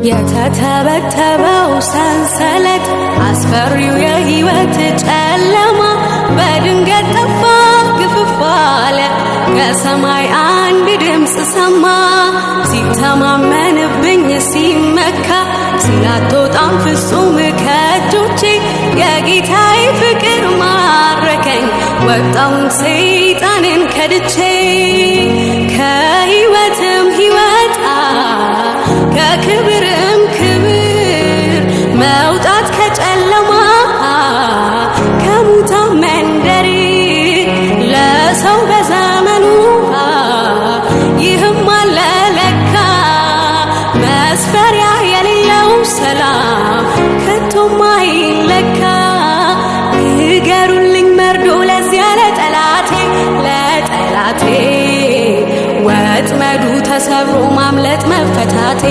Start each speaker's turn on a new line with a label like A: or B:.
A: የተተበተበው ሰንሰለት አስፈሪው የሕይወት ጨለማ በድንገት ጠፋ ግፍፍ አለ። ከሰማይ አንድ ድምፅ ሰማ ሲተማመንብኝ ሲመካ ሲላትወጣም ፍጹም ከእጆቼ የጌታዬ ፍቅር ማረከኝ። ወጣውን ሰይጣንን ከድቼ ከሕይወትም ሕይወት ከክብርም ክብር መውጣት ከጨለማ ከሙታን መንደር ለሰው በዘመኑ ይህም አለ ለካ መስፈሪያ የሌለው ሰላም ከቶም አይለካ። ንገሩልኝ መርዶ ለዚያ ለጠላቴ ወጥመዱ ተሰብሮ ማምለጥ መፈታቴ